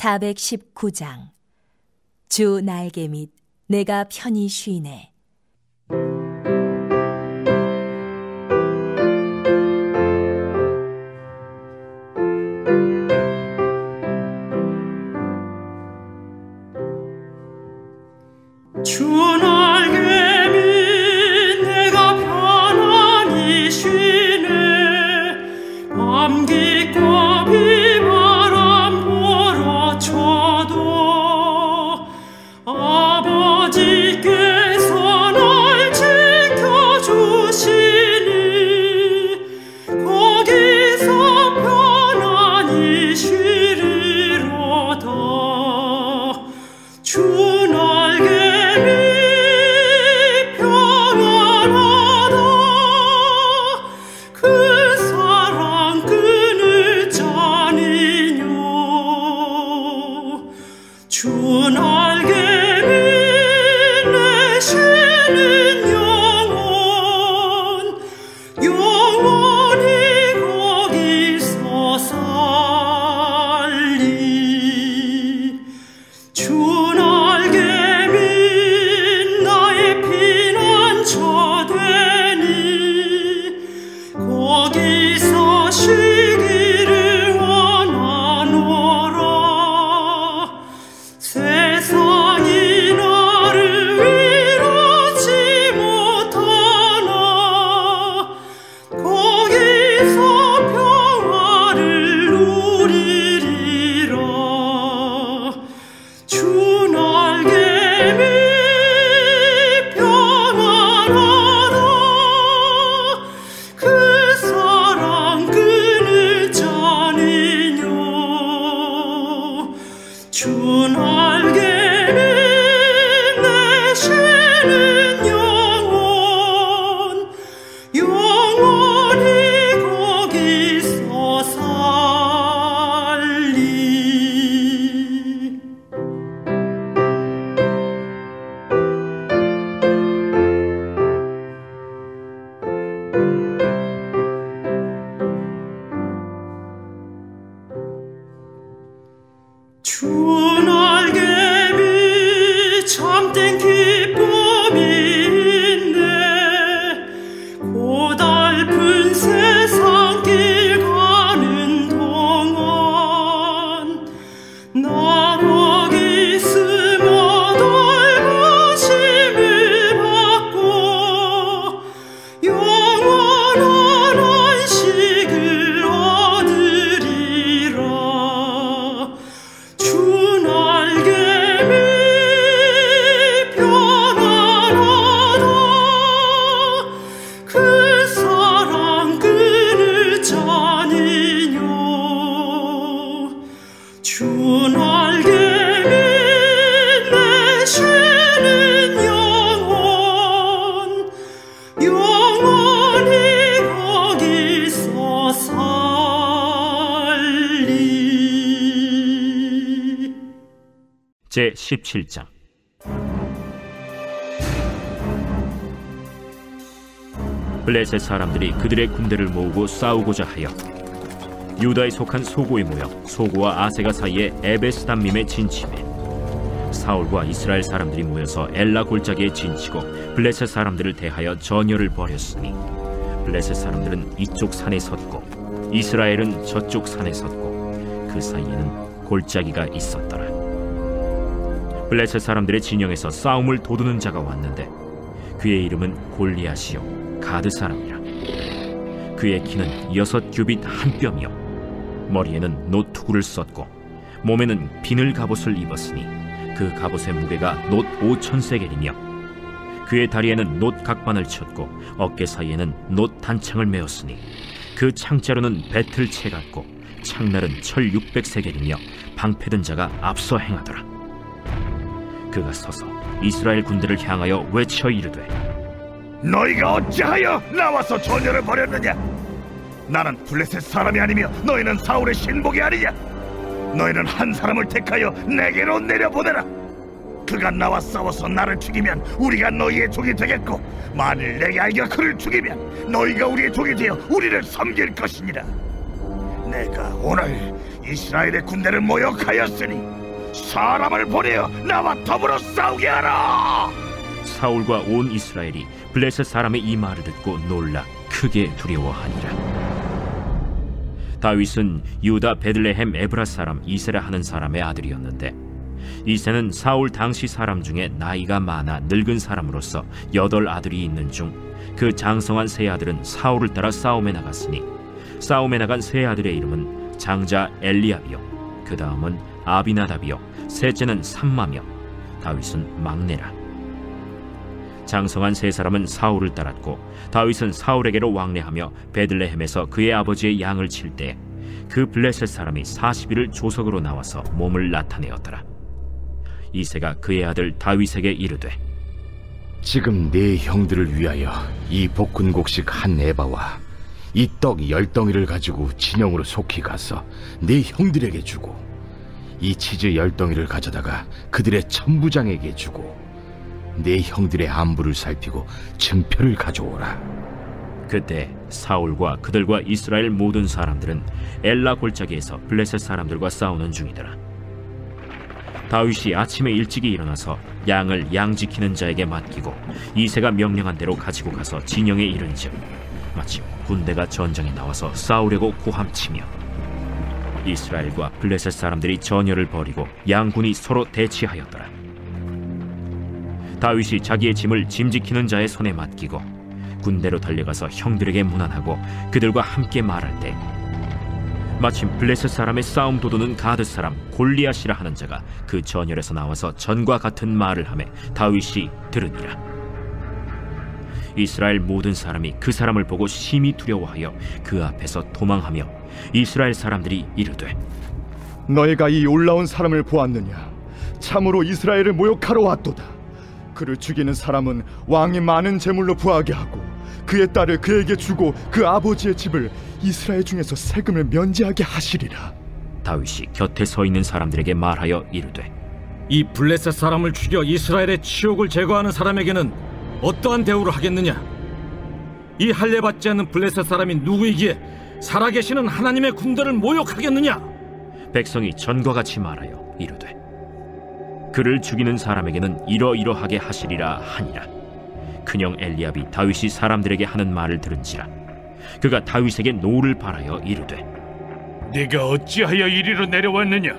419장. 주 나에게 및 내가 편히 쉬네. 제17장. 블레셋 사람들이 그들의 군대를 모으고 싸우고자 하여 유다에 속한 소고에 모여 소고와 아세가 사이에 에베스담밈에 진침해 사울과 이스라엘 사람들이 모여서 엘라 골짜기에 진치고 블레셋 사람들을 대하여 전열을 벌였으니 블레셋 사람들은 이쪽 산에 섰고 이스라엘은 저쪽 산에 섰고 그 사이에는 골짜기가 있었더라. 블레셋 사람들의 진영에서 싸움을 도두는 자가 왔는데 그의 이름은 골리앗이요 가드 사람이라. 그의 키는 6규빗 한 뼘이요 머리에는 노투구를 썼고 몸에는 비늘 갑옷을 입었으니 그 갑옷의 무게가 놋 5,000세겔이며 그의 다리에는 놋 각반을 쳤고 어깨 사이에는 놋 단창을 메었으니 그 창자루는 배틀채 같고 창날은 철 600세겔이며 방패든 자가 앞서 행하더라. 그가 서서 이스라엘 군대를 향하여 외쳐 이르되 너희가 어찌하여 나와서 전열을 벌였느냐? 나는 블레셋 사람이 아니며 너희는 사울의 신복이 아니냐? 너희는 한 사람을 택하여 내게로 내려보내라. 그가 나와 싸워서 나를 죽이면 우리가 너희의 종이 되겠고 만일 내게 알겨 그를 죽이면 너희가 우리의 종이 되어 우리를 섬길 것이니라. 내가 오늘 이스라엘의 군대를 모욕하였으니 사람을 보내어 나와 더불어 싸우게 하라. 사울과 온 이스라엘이 블레셋 사람의 이 말을 듣고 놀라 크게 두려워하니라. 다윗은 유다 베들레헴 에브라 사람 이세라 하는 사람의 아들이었는데, 이세는 사울 당시 사람 중에 나이가 많아 늙은 사람으로서 8 아들이 있는 중 그 장성한 세 아들은 사울을 따라 싸움에 나갔으니, 싸움에 나간 세 아들의 이름은 장자 엘리압이요, 그 다음은 아비나답이요, 셋째는 삼마며, 다윗은 막내라. 장성한 세 사람은 사울을 따랐고, 다윗은 사울에게로 왕래하며 베들레헴에서 그의 아버지의 양을 칠 때 그 블레셋 사람이 40일을 조석으로 나와서 몸을 나타내었더라. 이새가 그의 아들 다윗에게 이르되, 지금 네 형들을 위하여 이 볶은곡식 한 에바와 이 떡 10덩이를 가지고 진영으로 속히 가서 네 형들에게 주고, 이 치즈 10덩이를 가져다가 그들의 천부장에게 주고, 네 형들의 안부를 살피고 증표를 가져오라. 그때 사울과 그들과 이스라엘 모든 사람들은 엘라 골짜기에서 블레셋 사람들과 싸우는 중이더라. 다윗이 아침에 일찍이 일어나서 양을 양 지키는 자에게 맡기고 이새가 명령한 대로 가지고 가서 진영에 이른즉, 마침 군대가 전장에 나와서 싸우려고 고함치며, 이스라엘과 블레셋 사람들이 전열을 벌이고 양군이 서로 대치하였더라. 다윗이 자기의 짐을 짐 지키는 자의 손에 맡기고 군대로 달려가서 형들에게 문안하고 그들과 함께 말할 때, 마침 블레셋 사람의 싸움 도두는 가드 사람 골리앗이라 하는 자가 그 전열에서 나와서 전과 같은 말을 하매 다윗이 들으니라. 이스라엘 모든 사람이 그 사람을 보고 심히 두려워하여 그 앞에서 도망하며, 이스라엘 사람들이 이르되, 너희가 이 올라온 사람을 보았느냐? 참으로 이스라엘을 모욕하러 왔도다. 그를 죽이는 사람은 왕이 많은 재물로 부하게 하고 그의 딸을 그에게 주고 그 아버지의 집을 이스라엘 중에서 세금을 면제하게 하시리라. 다윗이 곁에 서 있는 사람들에게 말하여 이르되, 이 블레셋 사람을 죽여 이스라엘의 치욕을 제거하는 사람에게는 어떠한 대우를 하겠느냐? 이 할례받지 않는 블레셋 사람이 누구이기에 살아계시는 하나님의 군대를 모욕하겠느냐? 백성이 전과 같이 말하여 이르되, 그를 죽이는 사람에게는 이러이러하게 하시리라 하니라. 큰형 엘리압이 다윗이 사람들에게 하는 말을 들은지라 그가 다윗에게 노를 바라여 이르되, 네가 어찌하여 이리로 내려왔느냐?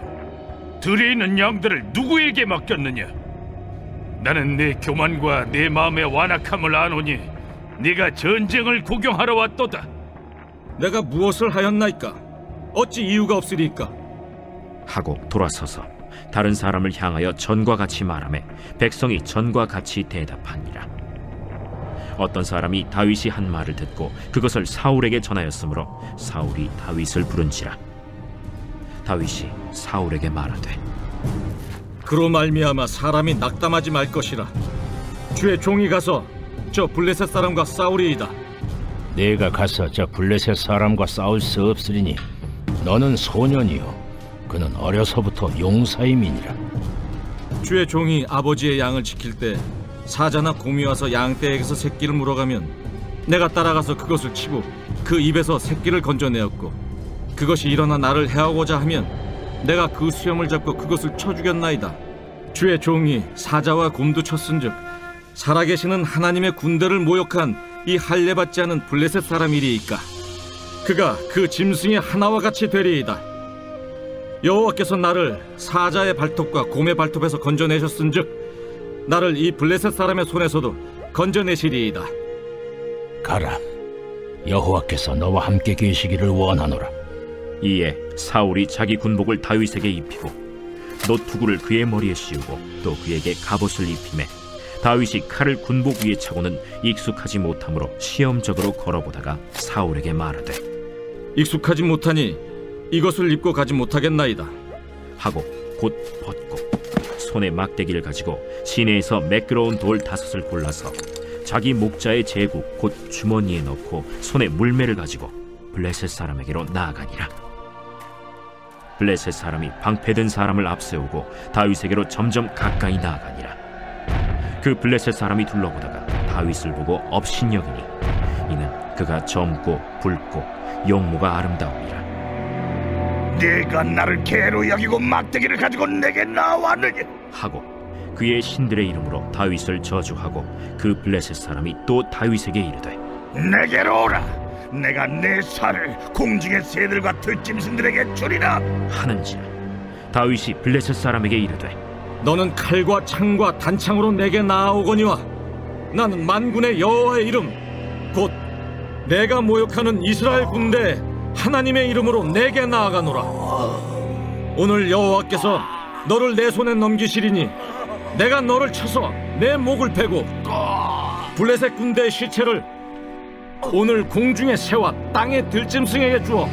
들에 있는 양들을 누구에게 맡겼느냐? 나는 내 교만과 내 마음의 완악함을 아노니 네가 전쟁을 구경하러 왔도다. 내가 무엇을 하였나이까? 어찌 이유가 없으리까? 하고 돌아서서 다른 사람을 향하여 전과 같이 말하매 백성이 전과 같이 대답하니라. 어떤 사람이 다윗이 한 말을 듣고 그것을 사울에게 전하였으므로 사울이 다윗을 부른지라. 다윗이 사울에게 말하되, 그로 말미암아 사람이 낙담하지 말 것이라. 주의 종이 가서 저 블레셋 사람과 싸우리이다. 내가 가서 저 블레셋 사람과 싸울 수 없으리니 너는 소년이요 그는 어려서부터 용사임이니라. 주의 종이 아버지의 양을 지킬 때 사자나 곰이 와서 양떼에게서 새끼를 물어가면 내가 따라가서 그것을 치고 그 입에서 새끼를 건져내었고, 그것이 일어나 나를 해하고자 하면 내가 그 수염을 잡고 그것을 쳐 죽였나이다. 주의 종이 사자와 곰도 쳤은즉 살아계시는 하나님의 군대를 모욕한 이 할례받지 않은 블레셋 사람이리이까. 그가 그 짐승의 하나와 같이 되리이다. 여호와께서 나를 사자의 발톱과 곰의 발톱에서 건져내셨은즉 나를 이 블레셋 사람의 손에서도 건져내시리이다. 가라, 여호와께서 너와 함께 계시기를 원하노라. 이에 사울이 자기 군복을 다윗에게 입히고 노투구를 그의 머리에 씌우고 또 그에게 갑옷을 입히매, 다윗이 칼을 군복 위에 차고는 익숙하지 못하므로 시험적으로 걸어보다가 사울에게 말하되, 익숙하지 못하니 이것을 입고 가지 못하겠나이다 하고 곧 벗고 손에 막대기를 가지고 시내에서 매끄러운 돌 5을 골라서 자기 목자의 제구 곧 주머니에 넣고 손에 물매를 가지고 블레셋 사람에게로 나아가니라. 블레셋 사람이 방패든 사람을 앞세우고 다윗에게로 점점 가까이 나아가니라. 그 블레셋 사람이 둘러보다가 다윗을 보고 업신여기니 이는 그가 젊고 붉고 용모가 아름다움이라. 네가 나를 개로 여기고 막대기를 가지고 내게 나왔느냐 하고 그의 신들의 이름으로 다윗을 저주하고 그 블레셋 사람이 또 다윗에게 이르되 내게로 오라. 내가 내 살을 공중의 새들과 들짐승들에게 주리라 하는지라. 다윗이 블레셋 사람에게 이르되 너는 칼과 창과 단창으로 내게 나아오거니와 나는 만군의 여호와의 이름 곧 내가 모욕하는 이스라엘 군대 하나님의 이름으로 내게 나아가노라. 오늘 여호와께서 너를 내 손에 넘기시리니 내가 너를 쳐서 내 목을 베고 블레셋 군대의 시체를 오늘 공중의 새와 땅의 들짐승에게 주어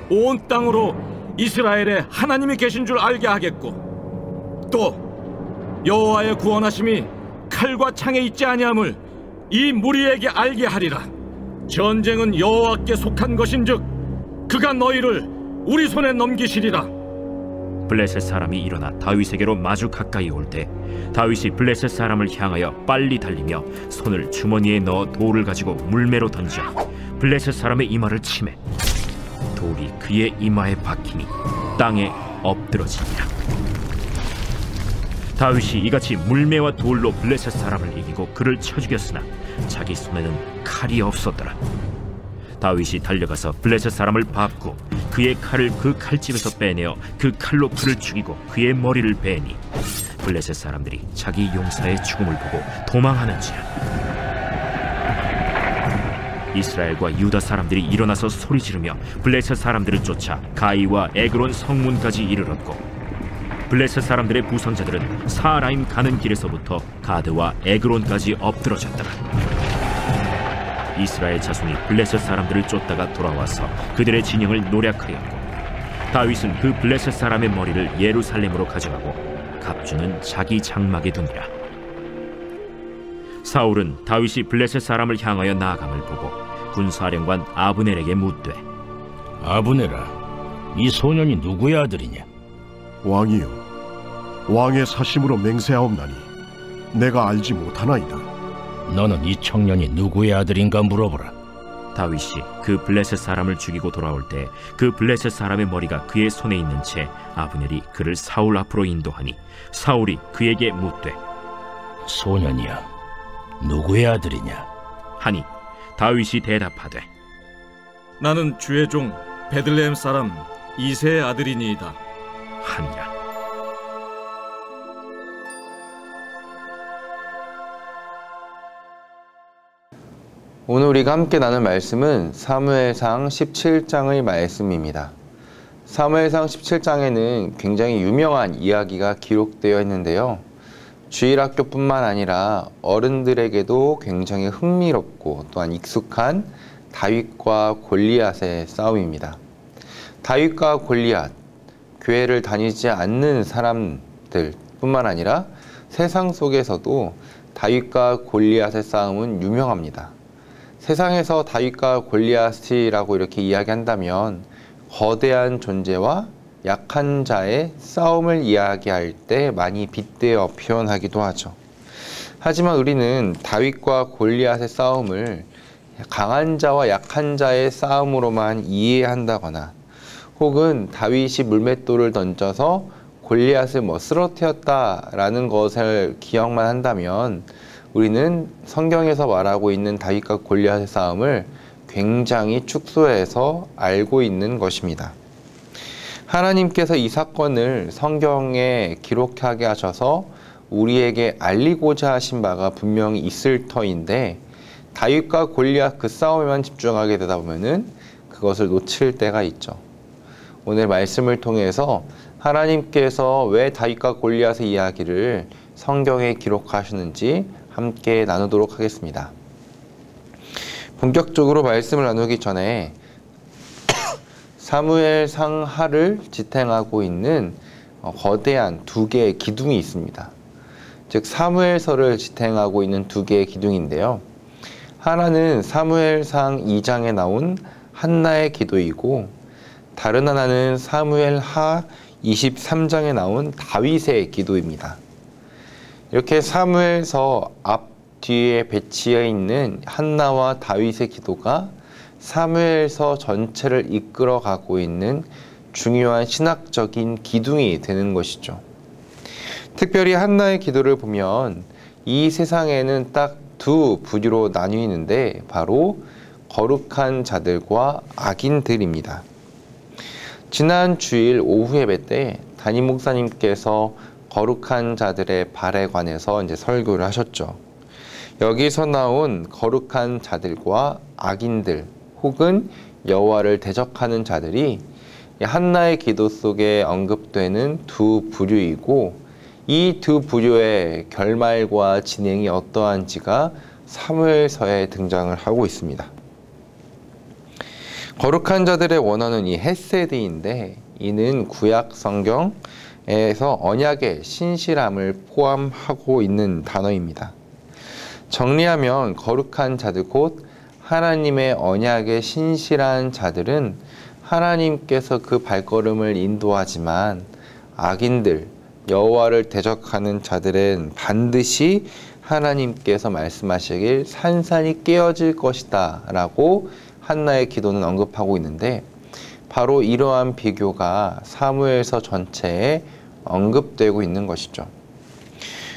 온 땅으로 이스라엘에 하나님이 계신 줄 알게 하겠고 또 여호와의 구원하심이 칼과 창에 있지 아니함을 이 무리에게 알게 하리라. 전쟁은 여호와께 속한 것인즉 그가 너희를 우리 손에 넘기시리라. 블레셋 사람이 일어나 다윗에게로 마주 가까이 올 때 다윗이 블레셋 사람을 향하여 빨리 달리며 손을 주머니에 넣어 돌을 가지고 물매로 던져 블레셋 사람의 이마를 치매 돌이 그의 이마에 박히니 땅에 엎드러지니라. 다윗이 이같이 물매와 돌로 블레셋 사람을 이기고 그를 쳐 죽였으나 자기 손에는 칼이 없었더라. 다윗이 달려가서 블레셋 사람을 밟고 그의 칼을 그 칼집에서 빼내어 그 칼로 그를 죽이고 그의 머리를 베니 블레셋 사람들이 자기 용사의 죽음을 보고 도망하는지라. 이스라엘과 유다 사람들이 일어나서 소리 지르며 블레셋 사람들을 쫓아 가이와 에그론 성문까지 이르렀고 블레셋 사람들의 부선자들은 사라임 가는 길에서부터 가드와 에그론까지 엎드러졌더라. 이스라엘 자손이 블레셋 사람들을 쫓다가 돌아와서 그들의 진영을 노략하였고 다윗은 그 블레셋 사람의 머리를 예루살렘으로 가져가고 갑주는 자기 장막에 두니라. 사울은 다윗이 블레셋 사람을 향하여 나아감을 보고 군사령관 아브넬에게 묻되 아브넬아, 이 소년이 누구의 아들이냐? 왕이요, 왕의 사심으로 맹세하옵나니 내가 알지 못하나이다. 너는 이 청년이 누구의 아들인가 물어보라. 다윗이 그 블레셋 사람을 죽이고 돌아올 때 그 블레셋 사람의 머리가 그의 손에 있는 채 아브넬이 그를 사울 앞으로 인도하니 사울이 그에게 묻되 소년이야, 누구의 아들이냐? 하니 다윗이 대답하되 나는 주의 종 베들레헴 사람 이새의 아들이니이다 하니라. 오늘 우리가 함께 나눌 말씀은 사무엘상 17장의 말씀입니다. 사무엘상 17장에는 굉장히 유명한 이야기가 기록되어 있는데요. 주일학교뿐만 아니라 어른들에게도 굉장히 흥미롭고 또한 익숙한 다윗과 골리앗의 싸움입니다. 다윗과 골리앗, 교회를 다니지 않는 사람들 뿐만 아니라 세상 속에서도 다윗과 골리앗의 싸움은 유명합니다. 세상에서 다윗과 골리앗이라고 이렇게 이야기한다면 거대한 존재와 약한 자의 싸움을 이야기할 때 많이 빗대어 표현하기도 하죠. 하지만 우리는 다윗과 골리앗의 싸움을 강한 자와 약한 자의 싸움으로만 이해한다거나 혹은 다윗이 물맷돌을 던져서 골리앗을 쓰러뜨렸다라는 것을 기억만 한다면 우리는 성경에서 말하고 있는 다윗과 골리앗의 싸움을 굉장히 축소해서 알고 있는 것입니다. 하나님께서 이 사건을 성경에 기록하게 하셔서 우리에게 알리고자 하신 바가 분명히 있을 터인데 다윗과 골리앗 그 싸움에만 집중하게 되다 보면은 그것을 놓칠 때가 있죠. 오늘 말씀을 통해서 하나님께서 왜 다윗과 골리앗의 이야기를 성경에 기록하시는지 함께 나누도록 하겠습니다. 본격적으로 말씀을 나누기 전에 사무엘상 하를 지탱하고 있는 거대한 두 개의 기둥이 있습니다. 즉 사무엘서를 지탱하고 있는 두 개의 기둥인데요. 하나는 사무엘상 2장에 나온 한나의 기도이고 다른 하나는 사무엘하 23장에 나온 다윗의 기도입니다. 이렇게 사무엘서 앞 뒤에 배치해 있는 한나와 다윗의 기도가 사무엘서 전체를 이끌어가고 있는 중요한 신학적인 기둥이 되는 것이죠. 특별히 한나의 기도를 보면 이 세상에는 딱 두 부류로 나뉘는데 바로 거룩한 자들과 악인들입니다. 지난 주일 오후 예배 때 담임 목사님께서 거룩한 자들의 발에 관해서 이제 설교를 하셨죠. 여기서 나온 거룩한 자들과 악인들 혹은 여호와를 대적하는 자들이 한나의 기도 속에 언급되는 두 부류이고 이 두 부류의 결말과 진행이 어떠한지가 사무엘서에 등장을 하고 있습니다. 거룩한 자들의 원어는 이 헤세드인데 이는 구약 성경에서 언약의 신실함을 포함하고 있는 단어입니다. 정리하면 거룩한 자들 곧 하나님의 언약에 신실한 자들은 하나님께서 그 발걸음을 인도하지만 악인들, 여호와를 대적하는 자들은 반드시 하나님께서 말씀하시길 산산이 깨어질 것이다 라고 한나의 기도는 언급하고 있는데 바로 이러한 비교가 사무엘서 전체에 언급되고 있는 것이죠.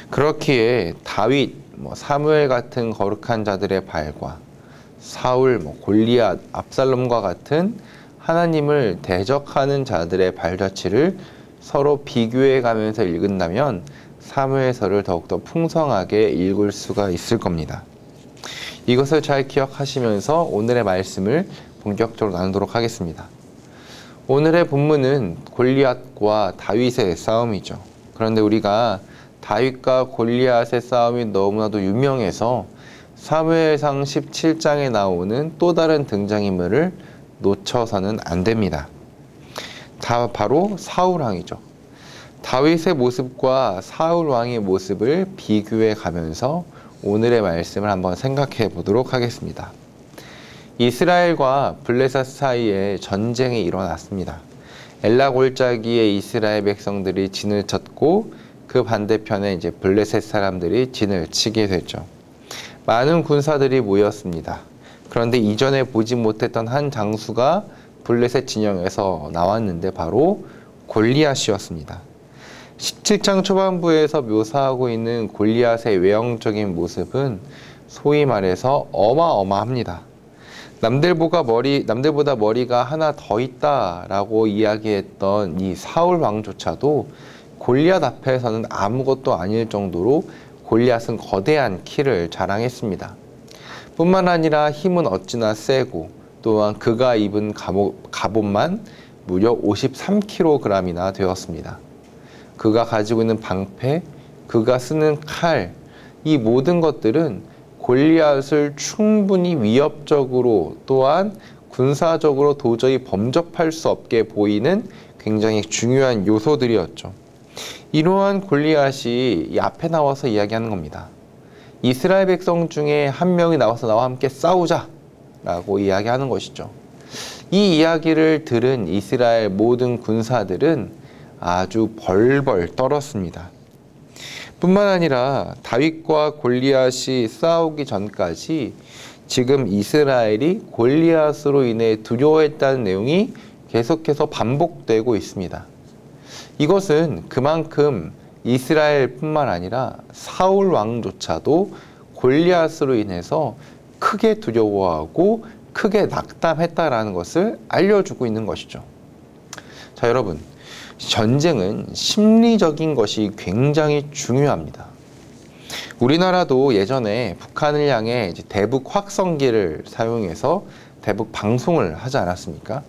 그렇기에 다윗, 사무엘 같은 거룩한 자들의 발과 사울, 골리앗, 압살롬과 같은 하나님을 대적하는 자들의 발자취를 서로 비교해 가면서 읽는다면 사무엘서를 더욱더 풍성하게 읽을 수가 있을 겁니다. 이것을 잘 기억하시면서 오늘의 말씀을 본격적으로 나누도록 하겠습니다. 오늘의 본문은 골리앗과 다윗의 싸움이죠. 그런데 우리가 다윗과 골리앗의 싸움이 너무나도 유명해서 사무엘상 17장에 나오는 또 다른 등장인물을 놓쳐서는 안 됩니다. 바로 사울 왕이죠. 다윗의 모습과 사울 왕의 모습을 비교해 가면서 오늘의 말씀을 한번 생각해 보도록 하겠습니다. 이스라엘과 블레셋 사이에 전쟁이 일어났습니다. 엘라 골짜기에 이스라엘 백성들이 진을 쳤고 그 반대편에 이제 블레셋 사람들이 진을 치게 됐죠. 많은 군사들이 모였습니다. 그런데 이전에 보지 못했던 한 장수가 블레셋 진영에서 나왔는데 바로 골리앗이었습니다. 17장 초반부에서 묘사하고 있는 골리앗의 외형적인 모습은 소위 말해서 어마어마합니다. 남들보다 머리가 하나 더 있다라고 이야기했던 이 사울 왕조차도 골리앗 앞에서는 아무것도 아닐 정도로 골리앗은 거대한 키를 자랑했습니다. 뿐만 아니라 힘은 어찌나 세고 또한 그가 입은 갑옷만 무려 53kg이나 되었습니다. 그가 가지고 있는 방패, 그가 쓰는 칼, 이 모든 것들은 골리앗을 충분히 위협적으로 또한 군사적으로 도저히 범접할 수 없게 보이는 굉장히 중요한 요소들이었죠. 이러한 골리앗이 이 앞에 나와서 이야기하는 겁니다. 이스라엘 백성 중에 한 명이 나와서 나와 함께 싸우자 라고 이야기하는 것이죠. 이 이야기를 들은 이스라엘 모든 군사들은 아주 벌벌 떨었습니다. 뿐만 아니라 다윗과 골리앗이 싸우기 전까지 지금 이스라엘이 골리앗으로 인해 두려워했다는 내용이 계속해서 반복되고 있습니다. 이것은 그만큼 이스라엘뿐만 아니라 사울 왕조차도 골리앗으로 인해서 크게 두려워하고 크게 낙담했다라는 것을 알려주고 있는 것이죠. 자, 여러분, 전쟁은 심리적인 것이 굉장히 중요합니다. 우리나라도 예전에 북한을 향해 대북 확성기를 사용해서 대북 방송을 하지 않았습니까?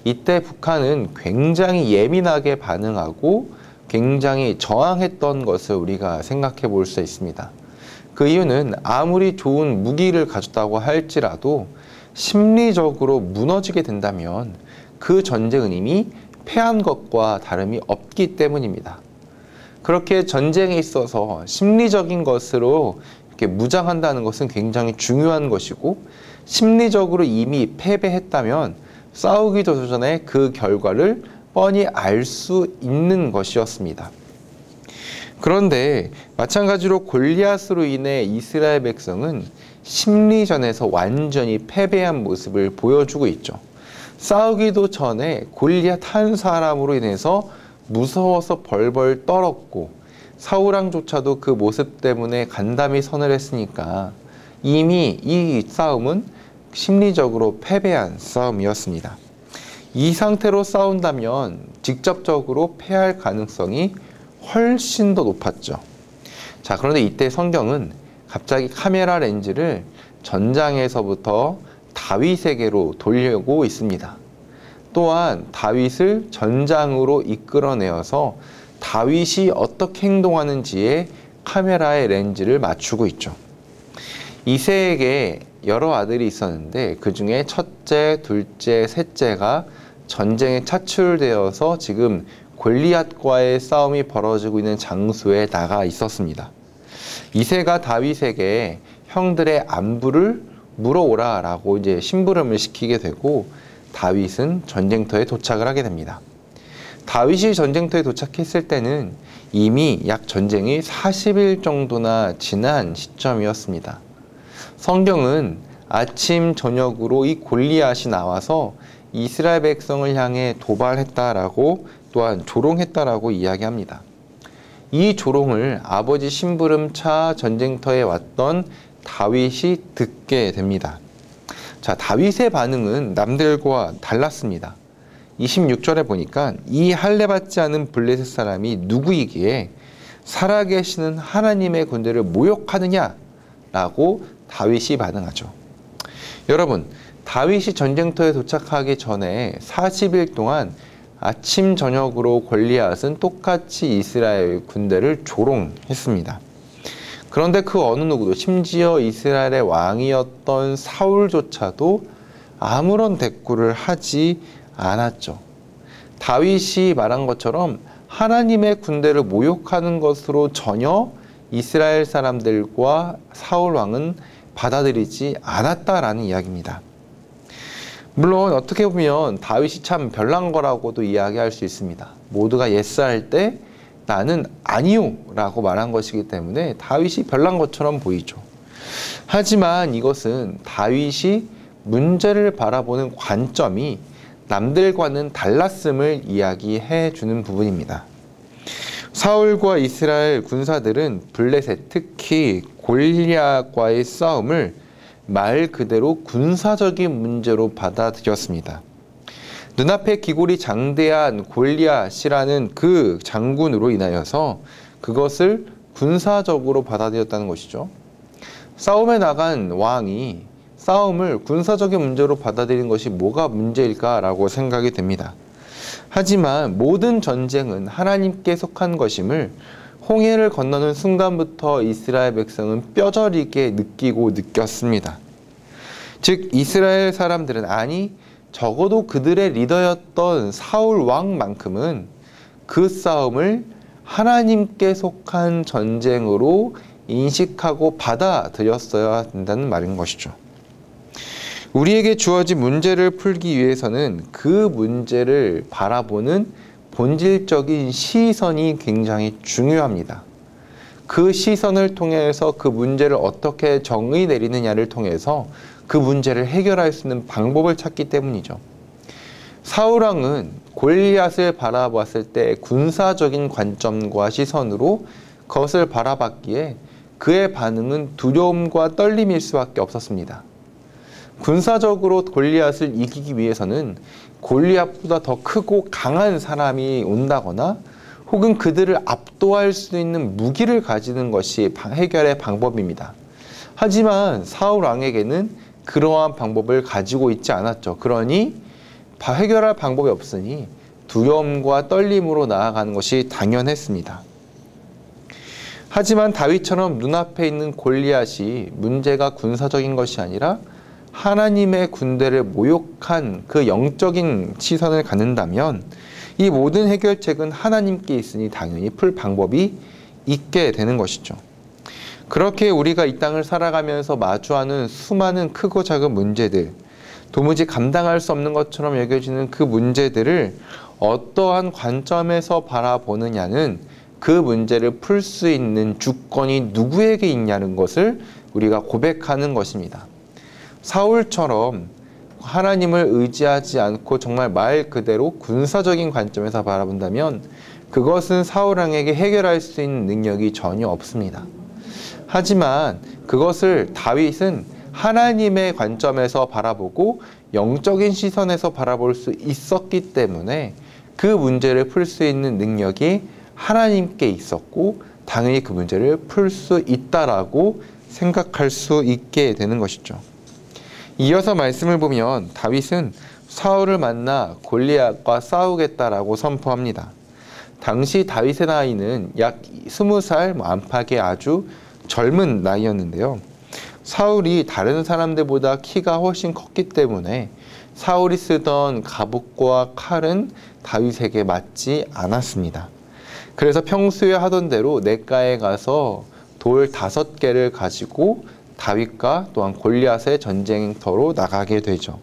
이때 북한은 굉장히 예민하게 반응하고 굉장히 저항했던 것을 우리가 생각해 볼 수 있습니다. 그 이유는 아무리 좋은 무기를 가졌다고 할지라도 심리적으로 무너지게 된다면 그 전쟁은 이미 패한 것과 다름이 없기 때문입니다. 그렇게 전쟁에 있어서 심리적인 것으로 이렇게 무장한다는 것은 굉장히 중요한 것이고, 심리적으로 이미 패배했다면 싸우기도 전에 그 결과를 뻔히 알 수 있는 것이었습니다. 그런데 마찬가지로 골리앗으로 인해 이스라엘 백성은 심리전에서 완전히 패배한 모습을 보여주고 있죠. 싸우기도 전에 골리앗 한 사람으로 인해서 무서워서 벌벌 떨었고 사울왕조차도 그 모습 때문에 간담이 선을 했으니까 이미 이 싸움은 심리적으로 패배한 싸움이었습니다. 이 상태로 싸운다면 직접적으로 패할 가능성이 훨씬 더 높았죠. 자, 그런데 이때 성경은 갑자기 카메라 렌즈를 전장에서부터 다윗에게로 돌리고 있습니다. 또한 다윗을 전장으로 이끌어내어서 다윗이 어떻게 행동하는지에 카메라의 렌즈를 맞추고 있죠. 이새에게 여러 아들이 있었는데 그 중에 첫째, 둘째, 셋째가 전쟁에 차출되어서 지금 골리앗과의 싸움이 벌어지고 있는 장소에 나가 있었습니다. 이새가 다윗에게 형들의 안부를 물어오라 라고 이제 심부름을 시키게 되고 다윗은 전쟁터에 도착을 하게 됩니다. 다윗이 전쟁터에 도착했을 때는 이미 약 전쟁이 40일 정도나 지난 시점이었습니다. 성경은 아침 저녁으로 이 골리앗이 나와서 이스라엘 백성을 향해 도발했다라고 또한 조롱했다라고 이야기합니다. 이 조롱을 아버지 심부름차 전쟁터에 왔던 다윗이 듣게 됩니다. 자, 다윗의 반응은 남들과 달랐습니다. 26절에 보니까 이 할례 받지 않은 블레셋 사람이 누구이기에 살아계시는 하나님의 군대를 모욕하느냐? 라고 다윗이 반응하죠. 여러분, 다윗이 전쟁터에 도착하기 전에 40일 동안 아침 저녁으로 골리앗은 똑같이 이스라엘 군대를 조롱했습니다. 그런데 그 어느 누구도, 심지어 이스라엘의 왕이었던 사울조차도 아무런 대꾸를 하지 않았죠. 다윗이 말한 것처럼 하나님의 군대를 모욕하는 것으로 전혀 이스라엘 사람들과 사울 왕은 받아들이지 않았다라는 이야기입니다. 물론 어떻게 보면 다윗이 참 별난 거라고도 이야기할 수 있습니다. 모두가 예스할 때 나는 아니요 라고 말한 것이기 때문에 다윗이 별난 것처럼 보이죠. 하지만 이것은 다윗이 문제를 바라보는 관점이 남들과는 달랐음을 이야기해 주는 부분입니다. 사울과 이스라엘 군사들은 블레셋, 특히 골리앗과의 싸움을 말 그대로 군사적인 문제로 받아들였습니다. 눈앞에 기골이 장대한 골리앗이라는 그 장군으로 인하여서 그것을 군사적으로 받아들였다는 것이죠. 싸움에 나간 왕이 싸움을 군사적인 문제로 받아들이는 것이 뭐가 문제일까라고 생각이 됩니다. 하지만 모든 전쟁은 하나님께 속한 것임을 홍해를 건너는 순간부터 이스라엘 백성은 뼈저리게 느끼고 느꼈습니다. 즉 이스라엘 사람들은, 아니 적어도 그들의 리더였던 사울 왕만큼은 그 싸움을 하나님께 속한 전쟁으로 인식하고 받아들였어야 된다는 말인 것이죠. 우리에게 주어진 문제를 풀기 위해서는 그 문제를 바라보는 본질적인 시선이 굉장히 중요합니다. 그 시선을 통해서 그 문제를 어떻게 정의 내리느냐를 통해서 그 문제를 해결할 수 있는 방법을 찾기 때문이죠. 사울왕은 골리앗을 바라봤을 때 군사적인 관점과 시선으로 그것을 바라봤기에 그의 반응은 두려움과 떨림일 수밖에 없었습니다. 군사적으로 골리앗을 이기기 위해서는 골리앗보다 더 크고 강한 사람이 온다거나 혹은 그들을 압도할 수 있는 무기를 가지는 것이 해결의 방법입니다. 하지만 사울 왕에게는 그러한 방법을 가지고 있지 않았죠. 그러니 해결할 방법이 없으니 두려움과 떨림으로 나아가는 것이 당연했습니다. 하지만 다윗처럼 눈앞에 있는 골리앗이 문제가 군사적인 것이 아니라 하나님의 군대를 모욕한 그 영적인 시선을 갖는다면 이 모든 해결책은 하나님께 있으니 당연히 풀 방법이 있게 되는 것이죠. 그렇게 우리가 이 땅을 살아가면서 마주하는 수많은 크고 작은 문제들, 도무지 감당할 수 없는 것처럼 여겨지는 그 문제들을 어떠한 관점에서 바라보느냐는 그 문제를 풀 수 있는 주권이 누구에게 있냐는 것을 우리가 고백하는 것입니다. 사울처럼 하나님을 의지하지 않고 정말 말 그대로 군사적인 관점에서 바라본다면 그것은 사울 왕에게 해결할 수 있는 능력이 전혀 없습니다. 하지만 그것을 다윗은 하나님의 관점에서 바라보고 영적인 시선에서 바라볼 수 있었기 때문에 그 문제를 풀 수 있는 능력이 하나님께 있었고 당연히 그 문제를 풀 수 있다라고 생각할 수 있게 되는 것이죠. 이어서 말씀을 보면 다윗은 사울을 만나 골리앗과 싸우겠다라고 선포합니다. 당시 다윗의 나이는 약 20살 안팎의 아주 젊은 나이였는데요. 사울이 다른 사람들보다 키가 훨씬 컸기 때문에 사울이 쓰던 갑옷과 칼은 다윗에게 맞지 않았습니다. 그래서 평소에 하던 대로 냇가에 가서 돌 5개를 가지고 다윗과 또한 골리앗의 전쟁터로 나가게 되죠.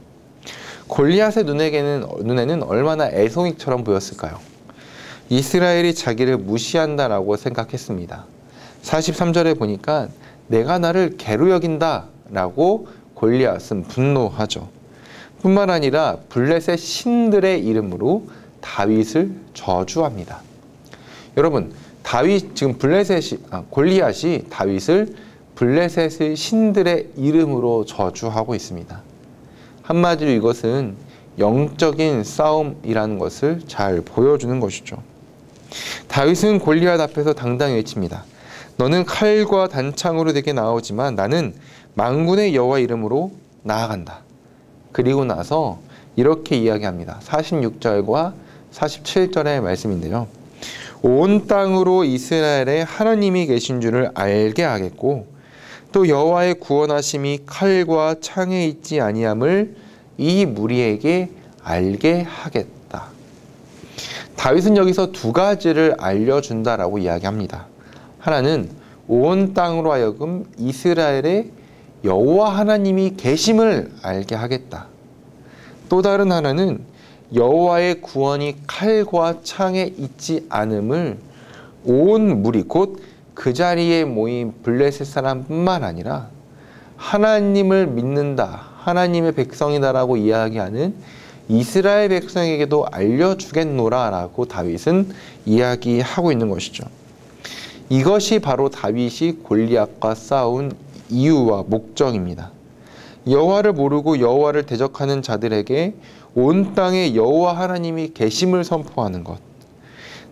골리앗의 눈에는 얼마나 애송이처럼 보였을까요? 이스라엘이 자기를 무시한다라고 생각했습니다. 43절에 보니까 내가 나를 개로 여긴다 라고 골리앗은 분노하죠. 뿐만 아니라 블레셋 신들의 이름으로 다윗을 저주합니다. 여러분, 골리앗이 다윗을 블레셋의 신들의 이름으로 저주하고 있습니다. 한마디로 이것은 영적인 싸움이라는 것을 잘 보여주는 것이죠. 다윗은 골리앗 앞에서 당당히 외칩니다. 너는 칼과 단창으로 내게 나오지만 나는 만군의 여호와 이름으로 나아간다. 그리고 나서 이렇게 이야기합니다. 46절과 47절의 말씀인데요. 온 땅으로 이스라엘에 하나님이 계신 줄을 알게 하겠고 또 여호와의 구원하심이 칼과 창에 있지 아니함을 이 무리에게 알게 하겠다. 다윗은 여기서 두 가지를 알려준다라고 이야기합니다. 하나는 온 땅으로 하여금 이스라엘의 여호와 하나님이 계심을 알게 하겠다. 또 다른 하나는 여호와의 구원이 칼과 창에 있지 않음을 온 무리 곧 그 자리에 모인 블레셋 사람뿐만 아니라 하나님을 믿는다, 하나님의 백성이다라고 이야기하는 이스라엘 백성에게도 알려주겠노라 라고 다윗은 이야기하고 있는 것이죠. 이것이 바로 다윗이 골리앗과 싸운 이유와 목적입니다. 여호와를 모르고 여호와를 대적하는 자들에게 온 땅에 여호와 하나님이 계심을 선포하는 것,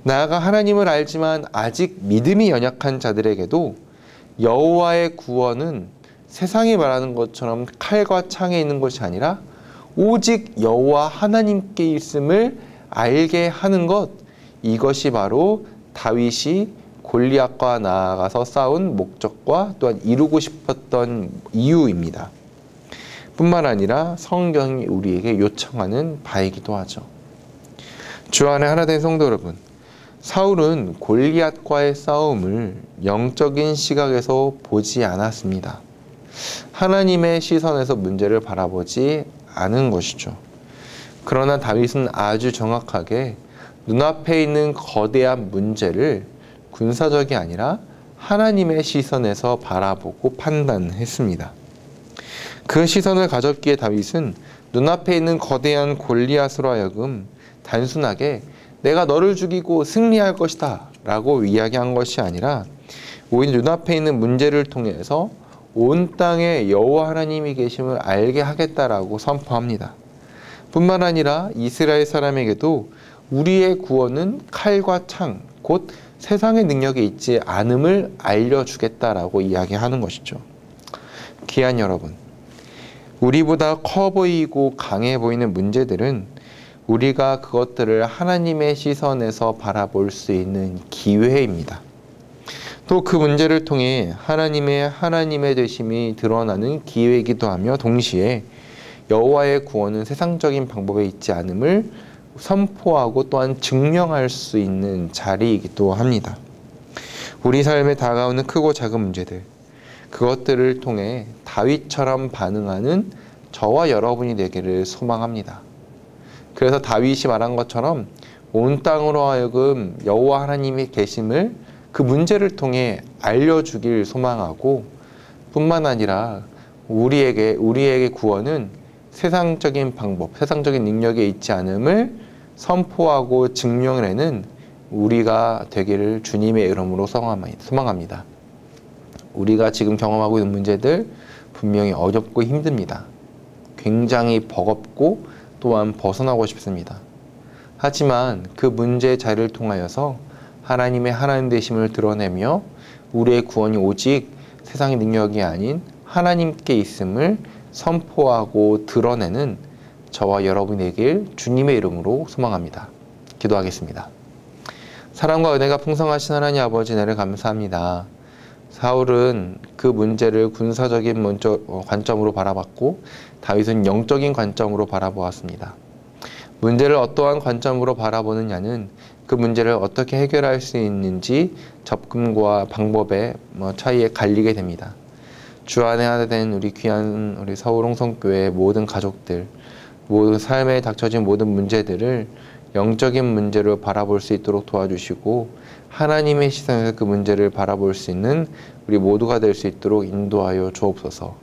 나아가 하나님을 알지만 아직 믿음이 연약한 자들에게도 여호와의 구원은 세상이 말하는 것처럼 칼과 창에 있는 것이 아니라 오직 여호와 하나님께 있음을 알게 하는 것, 이것이 바로 다윗이 골리앗과 나아가서 싸운 목적과 또한 이루고 싶었던 이유입니다. 뿐만 아니라 성경이 우리에게 요청하는 바이기도 하죠. 주 안에 하나 된 성도 여러분, 사울은 골리앗과의 싸움을 영적인 시각에서 보지 않았습니다. 하나님의 시선에서 문제를 바라보지 않은 것이죠. 그러나 다윗은 아주 정확하게 눈앞에 있는 거대한 문제를 군사적이 아니라 하나님의 시선에서 바라보고 판단했습니다. 그 시선을 가졌기에 다윗은 눈앞에 있는 거대한 골리앗으로 하여금 단순하게 내가 너를 죽이고 승리할 것이다 라고 이야기한 것이 아니라 오히려 눈앞에 있는 문제를 통해서 온 땅에 여호와 하나님이 계심을 알게 하겠다라고 선포합니다. 뿐만 아니라 이스라엘 사람에게도 우리의 구원은 칼과 창, 곧 세상의 능력에 있지 않음을 알려주겠다라고 이야기하는 것이죠. 귀한 여러분, 우리보다 커 보이고 강해 보이는 문제들은 우리가 그것들을 하나님의 시선에서 바라볼 수 있는 기회입니다. 또 그 문제를 통해 하나님의 되심이 드러나는 기회이기도 하며 동시에 여호와의 구원은 세상적인 방법에 있지 않음을 선포하고 또한 증명할 수 있는 자리이기도 합니다. 우리 삶에 다가오는 크고 작은 문제들, 그것들을 통해 다윗처럼 반응하는 저와 여러분이 되기를 소망합니다. 그래서 다윗이 말한 것처럼 온 땅으로 하여금 여호와 하나님의 계심을 그 문제를 통해 알려주길 소망하고, 뿐만 아니라 우리에게 구원은 세상적인 방법, 세상적인 능력에 있지 않음을 선포하고 증명해내는 우리가 되기를 주님의 이름으로 소망합니다. 우리가 지금 경험하고 있는 문제들 분명히 어렵고 힘듭니다. 굉장히 버겁고 또한 벗어나고 싶습니다. 하지만 그 문제의 자리를 통하여서 하나님의 하나님 되심을 드러내며 우리의 구원이 오직 세상의 능력이 아닌 하나님께 있음을 선포하고 드러내는 저와 여러분이 되길 주님의 이름으로 소망합니다. 기도하겠습니다. 사랑과 은혜가 풍성하신 하나님 아버지 은혜를 감사합니다. 사울은 그 문제를 군사적인 관점으로 바라봤고 다윗은 영적인 관점으로 바라보았습니다. 문제를 어떠한 관점으로 바라보느냐는 그 문제를 어떻게 해결할 수 있는지 접근과 방법의 차이에 갈리게 됩니다. 주 안에 하나 된 우리 귀한 우리 서울홍성교회의 모든 가족들, 모든 삶에 닥쳐진 모든 문제들을 영적인 문제로 바라볼 수 있도록 도와주시고 하나님의 시선에서 그 문제를 바라볼 수 있는 우리 모두가 될 수 있도록 인도하여 주옵소서.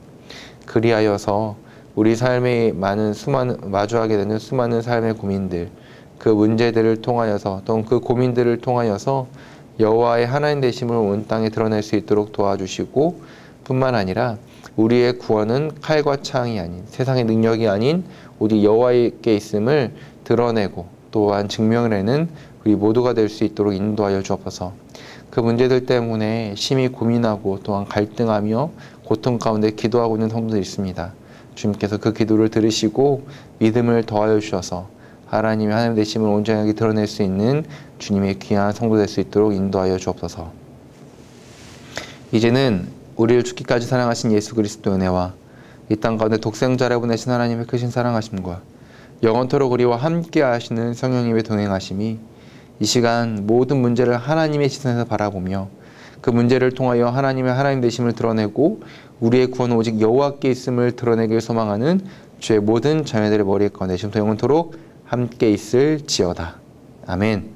그리하여서 우리 삶에 마주하게 되는 수많은 삶의 고민들, 그 문제들을 통하여서 또는 그 고민들을 통하여서 여호와의 하나님 되심을 온 땅에 드러낼 수 있도록 도와주시고 뿐만 아니라 우리의 구원은 칼과 창이 아닌 세상의 능력이 아닌 오직 여호와께 있음을 드러내고 또한 증명해내는 우리 모두가 될 수 있도록 인도하여 주옵소서. 그 문제들 때문에 심히 고민하고 또한 갈등하며 고통 가운데 기도하고 있는 성도들이 있습니다. 주님께서 그 기도를 들으시고 믿음을 더하여 주셔서 하나님의 하나님 되심을 온전하게 드러낼 수 있는 주님의 귀한 성도 될 수 있도록 인도하여 주옵소서. 이제는 우리를 죽기까지 사랑하신 예수 그리스도의 은혜와 이 땅 가운데 독생자를 보내신 하나님의 크신 사랑하심과 영원토록 우리와 함께 하시는 성령님의 동행하심이 이 시간 모든 문제를 하나님의 시선에서 바라보며 그 문제를 통하여 하나님의 하나님 되심을 드러내고 우리의 구원은 오직 여호와께 있음을 드러내길 소망하는 주의 모든 자녀들의 머리에 가운데 지금부터 영원토록 함께 있을지어다. 아멘.